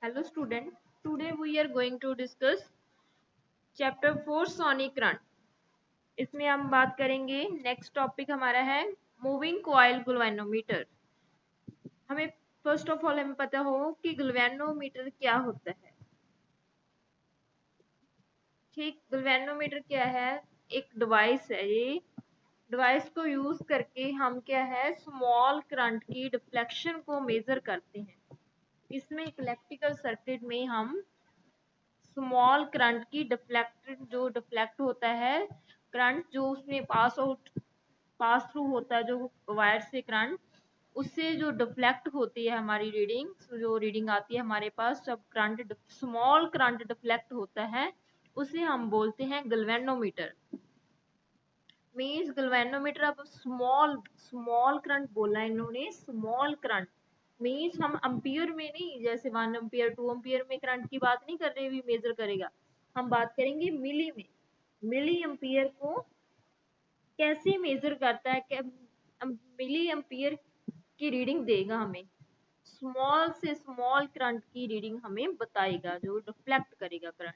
Hello student, today we are going to discuss chapter 4 sonic run. इसमें हम बात करेंगे नेक्स्ट टॉपिक हमारा है मूविंग कॉइल गैल्वेनोमीटर। हमें फर्स्ट ऑफ ऑल हमें पता हो कि गैल्वेनोमीटर क्या होता है। ठीक, गैल्वेनोमीटर क्या है? एक डिवाइस है। ये डिवाइस को यूज करके हम क्या है स्मॉल करंट की डिफ्लेक्शन को मेजर करते हैं। इसमें एक इलेक्ट्रिकल सर्किट में हम स्मॉल करंट की जो डिफ्लेक्ट होता है करंट जो उसमें पास थ्रू होता है, जो वायर से करंट उससे जो डिफ्लेक्ट होती है हमारी जो रीडिंग आती है हमारे पास जब करंट स्मॉल करंट डिफ्लेक्ट होता है उसे हम बोलते हैं गैल्वेनोमीटर। मीन्स गैल्वेनोमीटर अब स्मॉल स्मॉल करंट बोला इन्होंने, स्मॉल करंट मीन्स हम अम्पियर में नहीं, जैसे 1 अम्पियर 2 अम्पियर में करंट की बात नहीं कर रहे, भी मेजर करेगा। हम बात करेंगे मिली में। मिली अम्पियर को कैसे मेजर करता है, मिली अम्पियर की रीडिंग देगा हमें, स्मॉल से स्मॉल करंट की रीडिंग हमें बताएगा जो रिफ्लेक्ट करेगा current.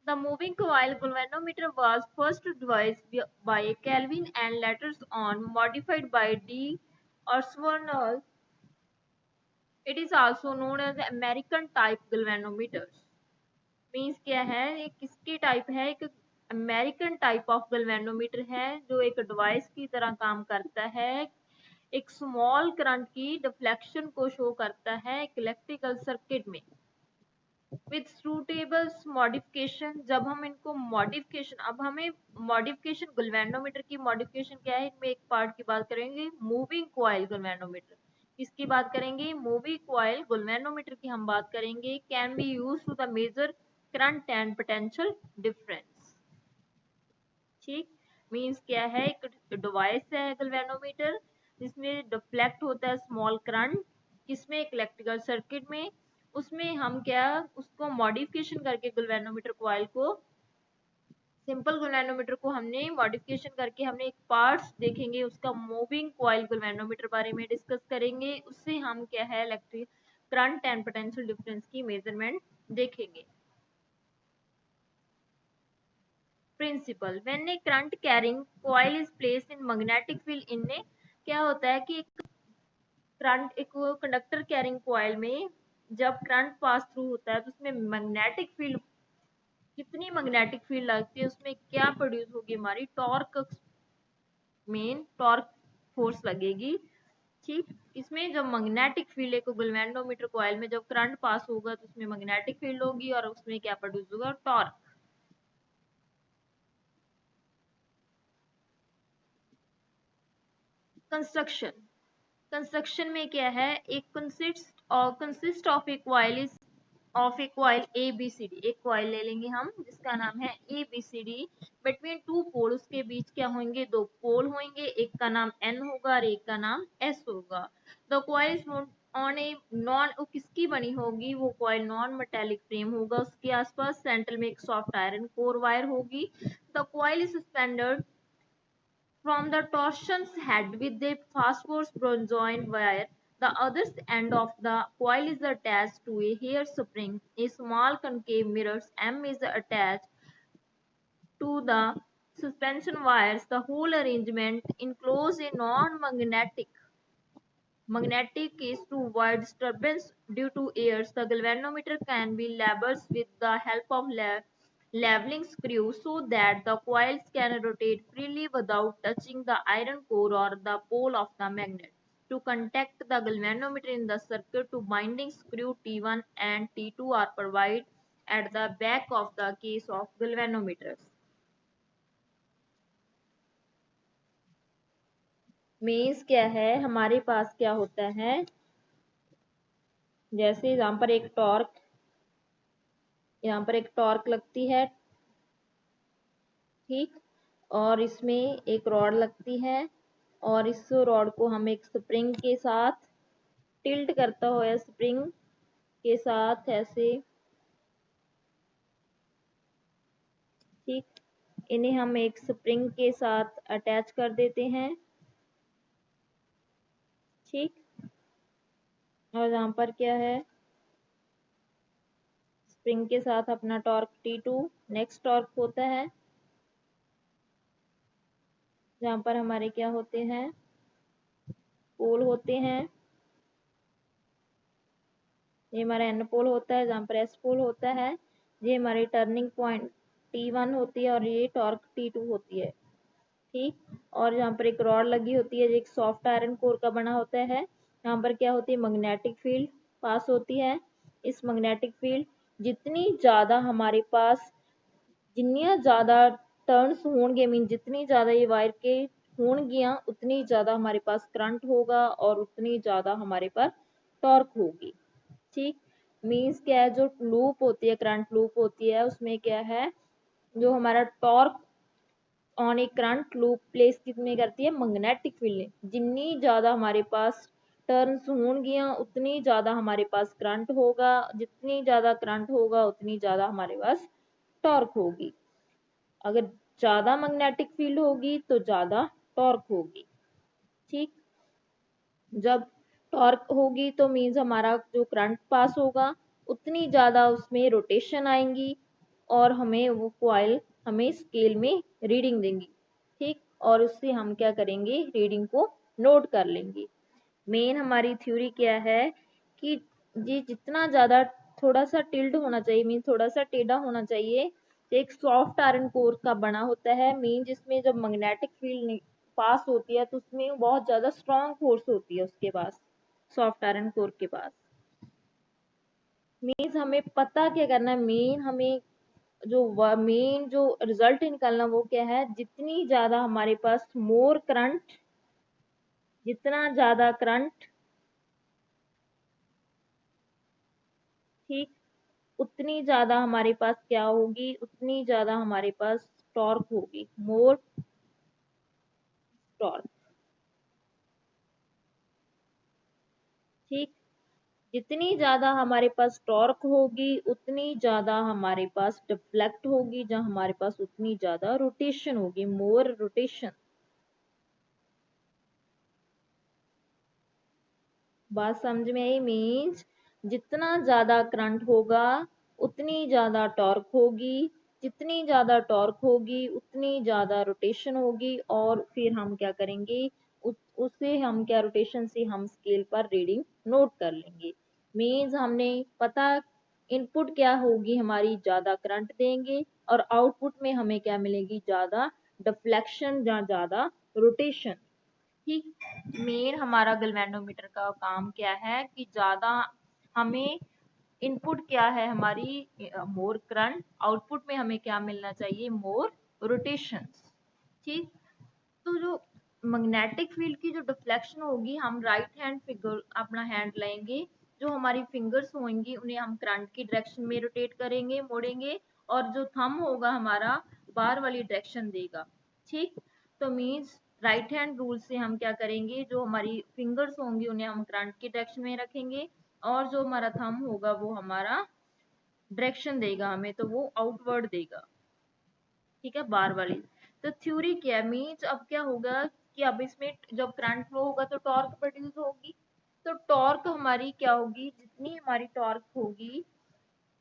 The moving coil galvanometer was first devised by Kelvin and later on modified by D. Arslanov. It is also known as American type galvanometers. Means क्या है, ये किसकी टाइप है? एक अमेरिकन टाइप ऑफ गैल्वेनोमीटर है जो एक device की तरह काम करता है, एक स्मॉल करंट की डिफ्लेक्शन को शो करता है एक इलेक्ट्रिकल सर्किट में विथ सूटेबल मॉडिफिकेशन। जब हम इनको मॉडिफिकेशन, अब हमें मॉडिफिकेशन गैल्वेनोमीटर की मॉडिफिकेशन क्या है, इनमें एक पार्ट की बात करेंगे मूविंग कॉइल गैल्वेनोमीटर। किसकी बात करेंगे? मूविंग कॉइल गैल्वेनोमीटर की हम बात करेंगे। Can be use to the measure current and potential difference. ठीक, मीन्स क्या है, एक डिवाइस है गैल्वेनोमीटर जिसमें डिफ्लेक्ट होता है स्मॉल करंट, किसमें? एक इलेक्ट्रिकल सर्किट में। उसमें हम क्या उसको मॉडिफिकेशन करके गैल्वेनोमीटर कॉइल को, सिंपल गैल्वेनोमीटर को हमने मॉडिफिकेशन करके हमने एक पार्ट्स देखेंगे उसका, मूविंग कॉइल गैल्वेनोमीटर बारे में डिस्कस करेंगे। उससे हम क्या है electric current and potential difference की मेजरमेंट देखेंगे। Principle, when a current carrying coil is placed in magnetic field इनने, क्या होता है कि एक कंडक्टर कैरिंग कॉइल में जब करंट पास थ्रू होता है तो उसमें मैग्नेटिक फील्ड, कितनी मैग्नेटिक फील्ड लगती है उसमें क्या प्रोड्यूस होगी? हमारी टॉर्क, मेन टॉर्क फोर्स लगेगी। ठीक, इसमें जब मैग्नेटिक फील्ड है गैल्वेनोमीटर कॉइल में जब करंट पास होगा तो उसमें मैग्नेटिक फील्ड होगी और उसमें क्या प्रोड्यूस होगा? टॉर्क। कंस्ट्रक्शन, कंस्ट्रक्शन में क्या है, एक consist of a coil is of a coil A B C D. एक कॉइल ले लेंगे हम जिसका नाम है A B C D. Between two pole, उसके बीच क्या होंगे? दो पोल होंगे, एक का नाम एन होगा और एक का नाम एस होगा। The coil is on a non, वो किसकी बनी होगी? वो कॉइल नॉन मेटेलिक फ्रेम होगा, उसके आसपास सेंटर में एक सॉफ्ट आयरन कोर वायर होगी। The coil is suspended from the torsion's head with a phosphorus bronzoin wire. The other end of the coil is attached to a hair spring. A small concave mirror M is attached to the suspension wires. The whole arrangement encloses a magnetic case to avoid disturbance due to airs. The galvanometer can be labeled with the help of leveling screws so that the coils can rotate freely without touching the iron core or the pole of the magnet. To contact the galvanometer in the circuit, two binding screw T1 and T2 are provided at the back of the case of galvanometers. Means क्या है, हमारे पास क्या होता है, जैसे यहाँ पर एक टॉर्क लगती है, ठीक, और इसमें एक रॉड लगती है और इस रॉड को हम एक स्प्रिंग के साथ टिल्ट करता हुआ स्प्रिंग के साथ ऐसे, ठीक, इन्हें हम एक स्प्रिंग के साथ अटैच कर देते हैं। ठीक, और यहाँ पर क्या है, स्प्रिंग के साथ अपना टॉर्क T2। नेक्स्ट टॉर्क होता है जहाँ पर हमारे क्या होते हैं, पोल होते हैं। ये हमारा एन पोल होता है, जहाँ पर एस पोल होता है। ये हमारी टर्निंग पॉइंट T1 होती है और ये टॉर्क T2 होती है। ठीक। और यहाँ पर एक रॉड लगी होती है जो एक सॉफ्ट आयरन कोर का बना होता है। यहाँ पर क्या होती है, मैग्नेटिक फील्ड पास होती है। इस मैग्नेटिक फील्ड जितनी ज्यादा हमारे पास, जितनी ज्यादा टर्न्स होंगे, मीन जितनी ज्यादा ये वायर के होंगियां, उतनी ज्यादा हमारे पास करंट होगा और उतनी ज्यादा हमारे पास टॉर्क होगी। ठीक। मीन्स क्या है, जो लूप होती है, करंट लूप होती है, उसमें क्या है, जो हमारा torque on A current loop place कितने करती है, मैग्नेटिक फील्ड। जितनी ज्यादा हमारे पास टर्न्स होंगियां, उतनी ज्यादा हमारे पास करंट होगा। जितनी ज्यादा करंट होगा उतनी ज्यादा हमारे पास टॉर्क होगी। अगर ज्यादा मैग्नेटिक फील्ड होगी तो ज्यादा टॉर्क होगी। ठीक। जब टॉर्क होगी तो मीन्स हमारा जो करंट पास होगा, उतनी ज्यादा उसमें रोटेशन आएंगी और हमें वो कॉइल हमें स्केल में रीडिंग देंगी। ठीक। और उससे हम क्या करेंगे, रीडिंग को नोट कर लेंगे। मेन हमारी थ्योरी क्या है कि ये जितना ज्यादा थोड़ा सा टिल्ड होना चाहिए, मीन थोड़ा सा टेढ़ा होना चाहिए। एक सॉफ्ट आयरन कोर का बना होता है, मीन जिसमें जब मैग्नेटिक फील्ड पास होती है तो उसमें बहुत ज्यादा स्ट्रॉन्ग फोर्स होती है उसके पास, सॉफ्ट आयरन कोर के पास। मीन्स हमें पता क्या करना है, मेन हमें जो मेन जो रिजल्ट निकालना वो क्या है, जितनी ज्यादा हमारे पास मोर करंट, जितना ज्यादा करंट, ठीक, उतनी ज्यादा हमारे पास क्या होगी, उतनी ज्यादा हमारे पास टॉर्क होगी, मोर टॉर्क। ठीक। जितनी ज्यादा हमारे पास टॉर्क होगी उतनी ज्यादा हमारे पास डिफ्लेक्ट होगी, जहां हमारे पास उतनी ज्यादा रोटेशन होगी, मोर रोटेशन। बात समझ में आई। मीन्स जितना ज्यादा करंट होगा उतनी ज्यादा टॉर्क होगी, जितनी ज्यादा टॉर्क होगी उतनी ज्यादा रोटेशन होगी, और फिर हम क्या करेंगे, उससे हम क्या, रोटेशन से हम स्केल पर रीडिंग नोट कर लेंगे। मीन्स हमने पता इनपुट क्या होगी हमारी, ज्यादा करंट देंगे और आउटपुट में हमें क्या मिलेगी, ज्यादा डिफ्लेक्शन या ज्यादा रोटेशन। ठीक। मेन हमारा गैल्वेनोमीटर का काम क्या है कि ज्यादा हमें इनपुट क्या है हमारी, मोर करंट, आउटपुट में हमें क्या मिलना चाहिए, मोर रोटेशन। ठीक। तो जो मैग्नेटिक फील्ड की जो डिफ्लेक्शन होगी, हम राइट हैंड फिगर अपना हैंड लेंगे, जो हमारी फिंगर्स होंगी उन्हें हम करंट की डायरेक्शन में रोटेट करेंगे, मोड़ेंगे, और जो थंब होगा हमारा बार वाली डायरेक्शन देगा। ठीक। तो मीन्स राइट हैंड रूल से हम क्या करेंगे, जो हमारी फिंगर्स होंगी उन्हें हम करंट की डायरेक्शन में रखेंगे, और जो हमारा थंब होगा वो हमारा डायरेक्शन देगा हमें, तो वो आउटवर्ड देगा। ठीक है, बार वाली। तो थ्योरी क्या है, मीन्स अब क्या होगा कि अब इसमें जब करंट फ्लो होगा तो टॉर्क प्रोड्यूस होगी। तो टॉर्क हमारी क्या होगी, जितनी हमारी टॉर्क होगी,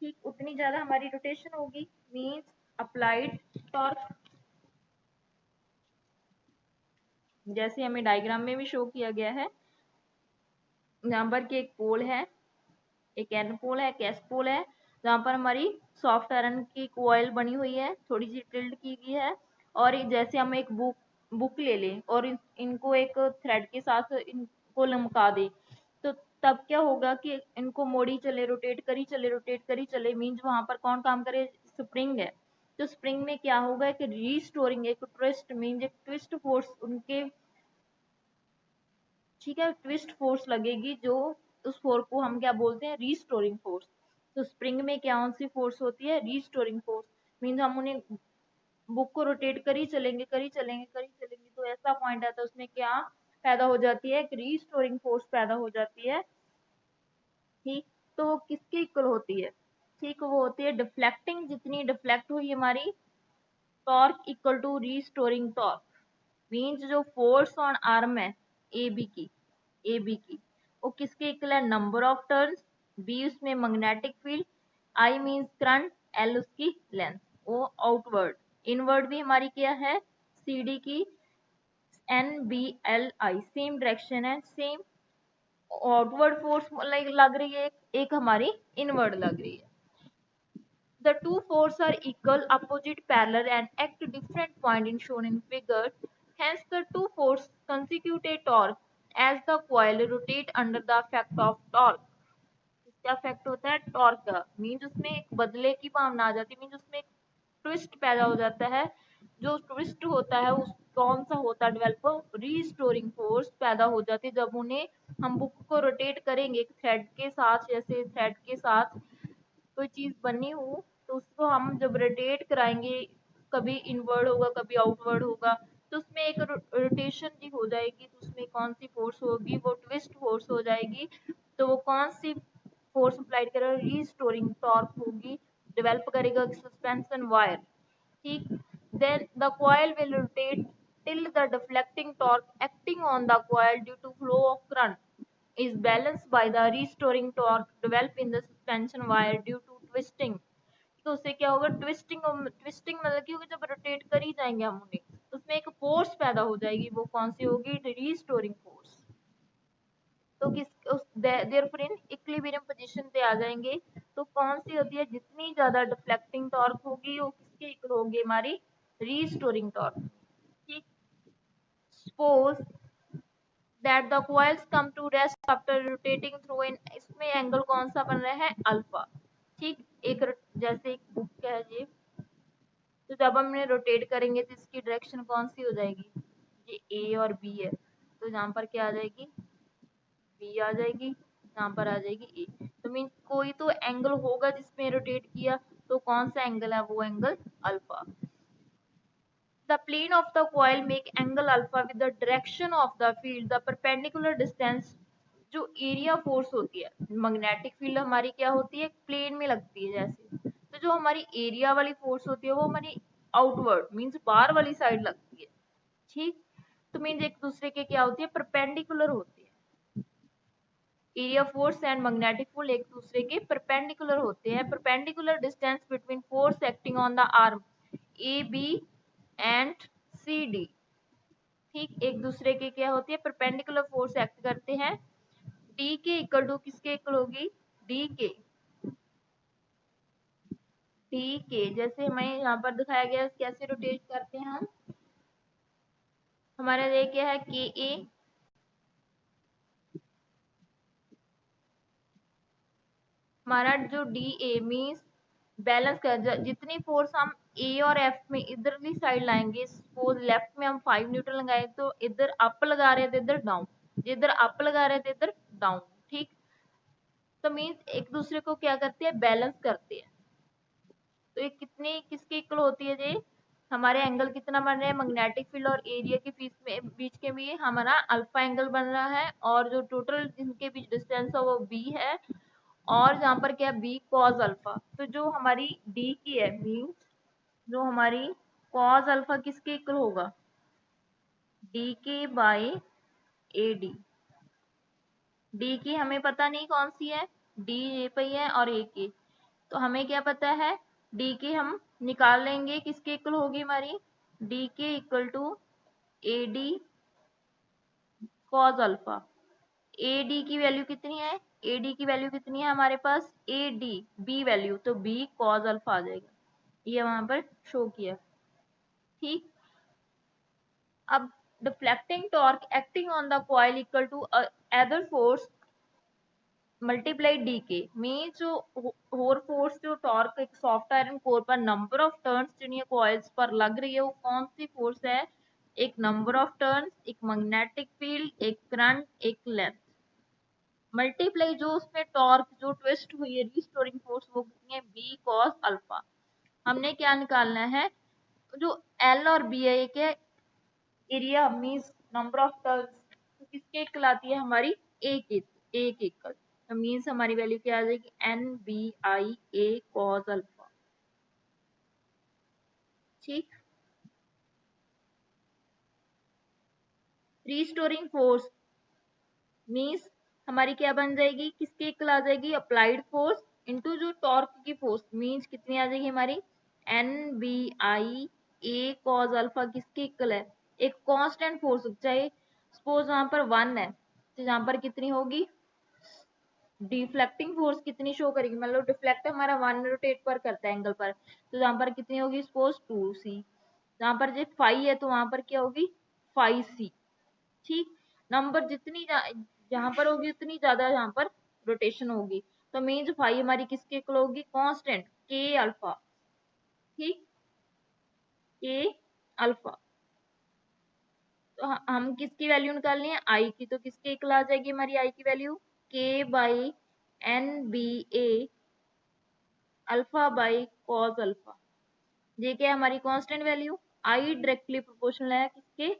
ठीक, उतनी ज्यादा हमारी रोटेशन होगी। मीन्स अप्लाइड टॉर्क, जैसे हमें डायग्राम में भी शो किया गया है। यहाँ पर के एक पोल है, एक एन पोल है, एक एस पोल है, जहाँ पर हमारी सॉफ्ट आयरन की कोयल बनी हुई है, थोड़ी सी टिल्ड की गई है। और जैसे हम एक बुक बुक ले लें और इनको एक थ्रेड के साथ इनको लमका दे, तो तब क्या होगा कि इनको मोड़ी चले, रोटेट करी चले, रोटेट करी चले, मीन्स वहां पर कौन काम करे, स्प्रिंग है। तो स्प्रिंग में क्या होगा, एक रीस्टोरिंग, एक ट्विस्ट, मीन्स एक ट्विस्ट फोर्स उनके, ठीक है, ट्विस्ट फोर्स लगेगी, जो उस फोर्स को हम क्या बोलते हैं, रीस्टोरिंग फोर्स। तो स्प्रिंग में क्या कौन सी फोर्स होती है, रीस्टोरिंग फोर्स। मीन्स हम उन्हें बुक को रोटेट करी चलेंगे, करी चलेंगे, करी चलेंगे, तो ऐसा पॉइंट आता है उसमें क्या पैदा हो जाती है, एक रीस्टोरिंग फोर्स पैदा हो जाती है। ठीक। तो वो किसके इक्वल होती है, ठीक, वो होती है डिफ्लेक्टिंग, जितनी डिफ्लेक्ट हुई हमारी torque equal to restoring torque. Means जो फोर्स ऑन आर्म है ए बी की, ए बी की, वो किसके इक्वल है, नंबर ऑफ टर्न्स, बी उसमें magnetic field, I means current, L उसकी लेंथ, वो आउटवर्ड, इनवर्ड भी हमारी क्या है, सी डी की N B L I same direction है, सेम आउटवर्ड फोर्स लग रही है, एक हमारी इनवर्ड लग रही है. The two forces are equal, opposite, parallel and act different point in shown in figure. Hence, the two forces constitute a torque as the coil rotate under the effect of torque. इसका effect होता है torque का, means उसमें एक बदले की भावना आ जाती है, मीन्स उसमें एक ट्विस्ट पैदा हो जाता है. जो ट्विस्ट होता है उस कौन सा होता है डेवलप, रीस्टोरिंग फोर्स पैदा हो जाती है जब उन्हें हम बुक को रोटेट करेंगे एक थ्रेड के साथ, जैसे थ्रेड के साथ कोई चीज बनी हो तो उसको हम जब रोटेट कराएंगे, कभी इनवर्ड होगा कभी आउटवर्ड होगा, तो उसमें एक रोटेशन जी हो जाएगी, तो उसमें कौन सी फोर्स होगी, वो ट्विस्ट फोर्स हो जाएगी. तो वो कौन सी फोर्स अप्लाइड करेगा, रीस्टोरिंग टॉर्क होगी, डेवलप करेगा सस्पेंशन वायर. ठीक, then the coil will rotate till the deflecting torque acting on the coil due to flow of current is balanced by the restoring torque developed in the suspension wire due to twisting. तो उससे क्या होगा, twisting, twisting मतलब कि जब rotate कर ही जाएंगे हम उन्हें, उसमें एक फोर्स पैदा हो जाएगी, वो कौन सी होगी, रीस्टोरिंग फोर्स. तो किस उस देयरफॉर इन इक्विलिब्रियम पोजीशन पे आ जाएंगे. तो कौन सी होती है, जितनी ज्यादा डिफ्लेक्टिंग टॉर्क होगी वो किसके इक्वल होगी, हमारी रीस्टोरिंग टॉर्क. ठीक, suppose that the coils come to rest after rotating through in, इसमें एंगल कौन सा बन रहा है, अल्फा. ठीक, एक जैसे एक बुक है ये, तो जब हम इन्हें रोटेट करेंगे तो इसकी डायरेक्शन कौन सी हो जाएगी, ये ए और बी है, तो यहाँ पर क्या आ जाएगी, बी आ जाएगी, यहाँ पर आ जाएगी ए. तो मीन कोई तो एंगल होगा जिसमें रोटेट किया, तो कौन सा एंगल है, वो angle alpha. The plane of the coil make angle alpha with the direction of the field, the perpendicular distance. जो एरिया फोर्स होती है, मैग्नेटिक फील्ड हमारी क्या होती है, प्लेन में लगती है जैसे, तो जो हमारी एरिया वाली फोर्स होती है वो हमारी आउटवर्ड मीन्स बाहर वाली साइड लगती है. ठीक, तो मीन्स एक दूसरे के क्या होती है, परपेंडिकुलर होती है. Area force and magnetic field एक दूसरे के परपेंडिकुलर होते हैं. Perpendicular distance between force acting on the arm A B and C D. ठीक, एक दूसरे के क्या होती है, परपेंडिकुलर फोर्स एक्ट करते हैं. डी के इक्वल टू किसके इक्वल होगी, डी के, डी के जैसे हमें यहाँ पर दिखाया गया कैसे रोटेट करते हैं हम, हमारा ये क्या है, के ए, हमारा जो डी ए मीन्स बैलेंस कर, जितनी फोर्स हम ए और एफ में इधरली साइड लाएंगे, सपोज लेफ्ट में हम 5 न्यूटन लगाए तो इधर अप लगा रहे थे इधर डाउन, जिधर अप लगा रहे थे इधर डाउन. ठीक, तो मीन्स एक दूसरे को क्या करते हैं, बैलेंस करते हैं. तो ये कितनी किसके इक्वल होती है जी, हमारे एंगल कितना बन रहा है, मैग्नेटिक फील्ड और एरिया के बीच के भी हमारा अल्फा एंगल बन रहा है, और जो टोटल इनके बीच डिस्टेंस है वो बी है, और यहाँ पर क्या, बी कॉज अल्फा. तो जो हमारी डी की है मीन्स जो हमारी कॉज अल्फा किसके इक्वल होगा, डी के बाई ए डी. डी की हमें पता नहीं कौन सी है, डी ए पे है और ए के, तो हमें क्या पता है, डी के हम निकाल लेंगे, किसके इक्वल होगी हमारी, डी के equal to A D cos alpha. A D की वैल्यू कितनी है, ए डी की वैल्यू कितनी है हमारे पास, ए डी बी वैल्यू, तो बी कॉज अल्फा आ जाएगा, ये वहां पर शो किया. ठीक, अब deflecting torque acting on the coil equal to other force multiply D के, मीन जो होर फोर्स जो टॉर्क एक सॉफ्ट आयरन कोर पर नंबर ऑफ टर्न्स जिन्हें कॉइल्स पर लग रही है वो कौन सी फोर्स है, एक नंबर ऑफ टर्न्स, एक मैग्नेटिक फील्ड, एक करंट, एक लेंथ, मल्टीप्लाई जो उसमें टॉर्क जो ट्विस्ट हुई है रीस्टोरिंग फोर्स वो कितनी है, बी कॉस अल्फा. हमने क्या निकालना है, जो एल और बी है क्या, area means number of turns, तो किसके इक्वल आती है हमारी, ए के, ए के इक्वल. तो मीन्स हमारी वैल्यू क्या आ जाएगी, N B I A cos alpha. ठीक, रीस्टोरिंग फोर्स मीन्स हमारी क्या बन जाएगी, किसके इक्वल आ जाएगी, अप्लाइड फोर्स इनटू जो टॉर्क की फोर्स, मींस कितनी आ जाएगी हमारी, N B I A cos alpha किसके इक्वल है, एक कांस्टेंट फोर्स, चाहे सपोज वहां पर 1 है तो यहाँ पर कितनी होगी, डिफ्लेक्टिंग फोर्स कितनी शो करेगी, मतलब डिफ्लेक्ट हमारा 1 रोटेट पर करता है एंगल पर, तो यहाँ पर कितनी होगी, सपोज 2c, जहाँ पर जो फाई है तो वहां पर क्या होगी, 5c। ठीक, नंबर जितनी जहां पर होगी उतनी ज्यादा यहाँ पर रोटेशन होगी, तो मीन्स फाई हमारी किसके इक्वल होगी, कांस्टेंट के अल्फा। ठीक, के अल्फा, तो हम किसकी वैल्यू निकालनी है, आई की, तो किसके इक्वल आ जाएगी हमारी आई की value, K by N B A alpha by cos alpha, ये क्या है हमारी constant value, I directly proportional है किसके,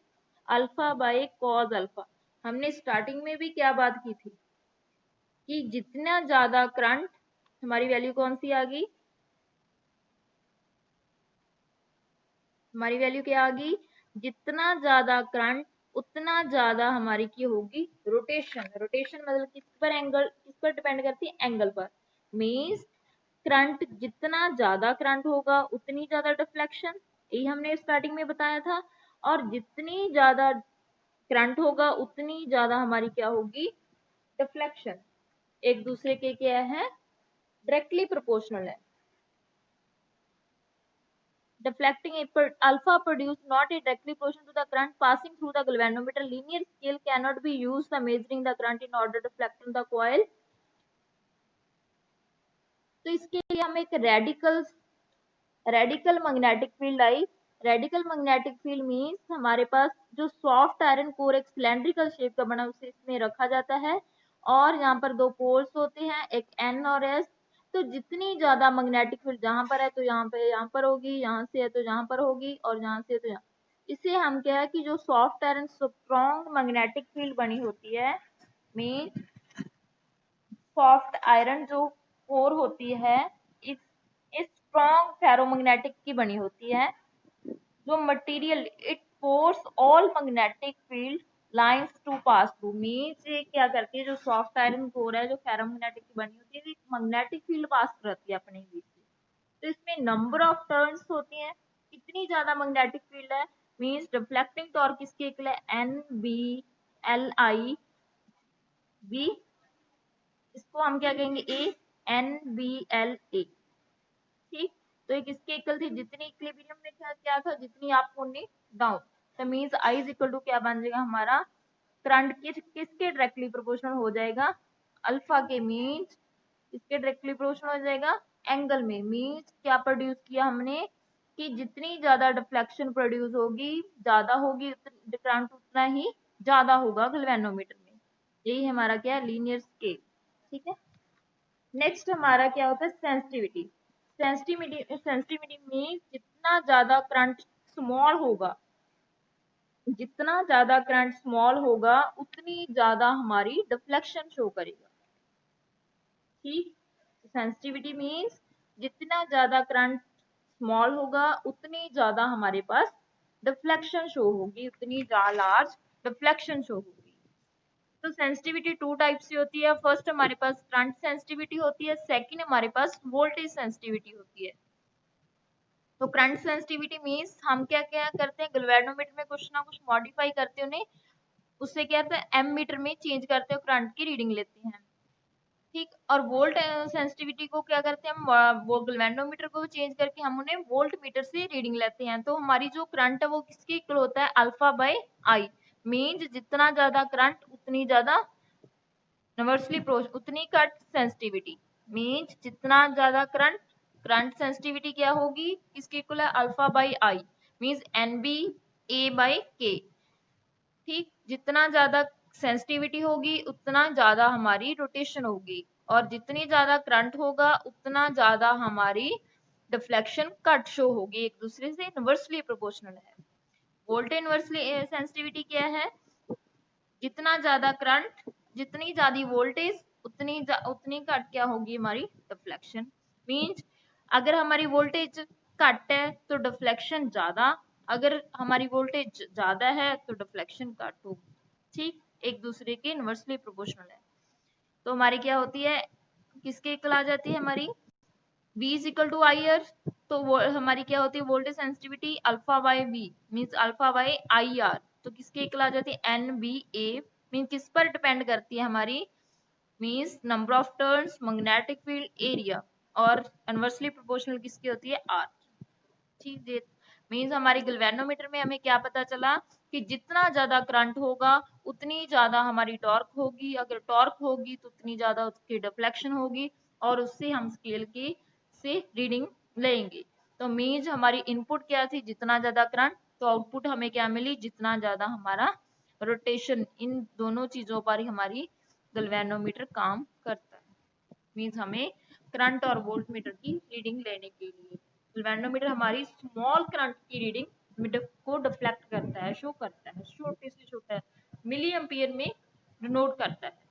अल्फा बाई कॉस अल्फा। हमने स्टार्टिंग में भी क्या बात की थी कि जितना ज्यादा करंट, हमारी वैल्यू कौन सी आ गई, हमारी वैल्यू क्या आ गई, जितना ज्यादा करंट उतना ज्यादा हमारी क्या होगी, रोटेशन। रोटेशन मतलब किस पर, एंगल किस पर डिपेंड करती है, एंगल पर। मींस करंट, जितना ज्यादा करंट होगा उतनी ज्यादा डिफ्लेक्शन, यही हमने स्टार्टिंग में बताया था, और जितनी ज्यादा करंट होगा उतनी ज्यादा हमारी क्या होगी, डिफ्लेक्शन। एक दूसरे के क्या है, डायरेक्टली प्रोपोर्शनल है। Deflecting alpha produce not a directly proportional to the current passing through the galvanometer. Linear scale cannot be used for measuring the current in order to deflect the coil. तो इसके लिए हम एक radical magnetic field आई। Radical magnetic field means हमारे पास जो soft iron core एक cylindrical shape का बना उसे इसमें रखा जाता है, और यहाँ पर दो पोल्स होते हैं, एक एन और एस। तो जितनी ज्यादा मैग्नेटिक फील्ड जहां पर है तो यहाँ पर होगी, यहाँ से है तो यहाँ पर होगी, और यहाँ से है तो यहाँ, इसे हम क्या है कि जो soft iron strong magnetic field बनी होती है, मीन सॉफ्ट आयरन जो कोर होती है इस स्ट्रॉन्ग फेरोमैग्नेटिक की बनी होती है, जो material it force all magnetic field lines to pass through, means ये क्या करती है, जो सॉफ्ट आयरन कोर है जो फेरोमैग्नेटिक की बनी होती है, मैग्नेटिक फील्ड पास करती है अपने बीच से। तो इसमें नंबर ऑफ टर्न्स होती हैं, कितनी ज्यादा मैग्नेटिक फील्ड है, मींस डिफ्लेक्टिंग टॉर्क किसके इक्वल है, N B L I B, इसको हम क्या कहेंगे, A N B L A. ठीक, तो एक इसके इक्वल थी, जितनी इक्विलिब्रियम में क्या था, जितनी आपको डाउन, तो means I is equal to क्या बन जाएगा हमारा, करंट किसके डायरेक्टली प्रोपोर्शनल हो जाएगा, अल्फा के, मींस इसके डायरेक्टली प्रोपोर्शनल हो जाएगा एंगल में। मींस क्या प्रोड्यूस किया हमने कि जितनी ज्यादा डिफ्लेक्शन प्रोड्यूस होगी, ज्यादा होगी, करंट उतना ही ज्यादा होगा गैल्वेनोमीटर में। यही हमारा क्या है, लीनियर स्केल। ठीक है, नेक्स्ट हमारा क्या होता है, सेंसिटिविटी। सेंसिटिविटी मीन्स जितना ज्यादा करंट स्मॉल होगा, जितना ज्यादा करंट स्मॉल होगा उतनी ज्यादा हमारी डिफ्लेक्शन शो करेगा। ठीक, सेंसिटिविटी मीन्स जितना ज्यादा करंट स्मॉल होगा उतनी ज्यादा हमारे पास डिफ्लेक्शन शो होगी, उतनी लार्ज डिफ्लेक्शन शो होगी। तो सेंसिटिविटी टू टाइप से होती है, फर्स्ट हमारे पास करंट सेंसिटिविटी होती है, सेकंड हमारे पास वोल्टेज सेंसिटिविटी होती है। तो करंट सेंसिटिविटी मींस हम क्या क्या करते हैं, गैल्वेनोमीटर में कुछ ना कुछ मॉडिफाई करते हैं उन्हें, उससे क्या करते हैं, एम मीटर में चेंज करते हैं, करंट की रीडिंग लेते हैं। ठीक, और वोल्ट सेंसिटिविटी को क्या करते हैं हम, वो गैल्वेनोमीटर को चेंज करके हम उन्हें वोल्ट मीटर से रीडिंग लेते हैं। तो हमारी जो करंट है वो किसके इक्वल होता है, अल्फा बाय आई, मींस जितना ज्यादा करंट उतनी ज्यादा इनवर्सली उतनी कट सेंसिटिविटी, मींस जितना ज्यादा करंट, करंट सेंसिटिविटी क्या होगी, किसके इक्वल है, alpha by I, means N B A by K. ठीक, जितना ज्यादा सेंसिटिविटी होगी उतना ज्यादा हमारी रोटेशन होगी, और जितनी ज्यादा करंट होगा उतना ज्यादा हमारी डिफ्लेक्शन कट शो होगी, एक दूसरे से इनवर्सली प्रोपोर्शनल है। वोल्टेज इनवर्सली सेंसिटिविटी क्या है, जितना ज्यादा करंट, जितनी ज्यादा वोल्टेज उतनी घट क्या होगी हमारी डिफ्लेक्शन। मींस अगर हमारी वोल्टेज घट है तो डिफ्लेक्शन ज्यादा, अगर हमारी वोल्टेज ज्यादा है तो डिफ्लेक्शन घट होगी। ठीक, एक दूसरे के इनवर्सली प्रोपोर्शनल है। तो हमारी क्या होती है, किसके इक्वल आ जाती है हमारी, V is equal to I R. तो वो हमारी क्या होती है voltage sensitivity alpha by V means alpha by I R. तो किसके इक्वल आ जाती है NBA मीन किस पर डिपेंड करती है हमारी, means number of turns, magnetic field, area, और इनवर्सली प्रोपोर्शनल किसकी होती है R। ठीक है, मीन्स हमारी गैल्वेनोमीटर में हमें क्या पता चला कि जितना ज्यादा करंट होगा उतनी ज्यादा हमारी टॉर्क होगी, अगर टॉर्क होगी तो उतनी ज्यादा उसकी डिफ्लेक्शन होगी, और उससे हम स्केल की से रीडिंग लेंगे। तो मीन्स हमारी इनपुट क्या थी, जितना ज्यादा करंट, तो आउटपुट हमें क्या मिली, जितना ज्यादा हमारा रोटेशन। इन दोनों चीजों पर ही हमारी गैल्वेनोमीटर काम करता है। मीन्स हमें करंट और वोल्ट मीटर की रीडिंग लेने के लिए गैल्वेनोमीटर हमारी स्मॉल करंट की रीडिंग को डिफ्लेक्ट करता है, शो करता है, छोटे से छोटा मिली एम्पियर में डिनोट करता है।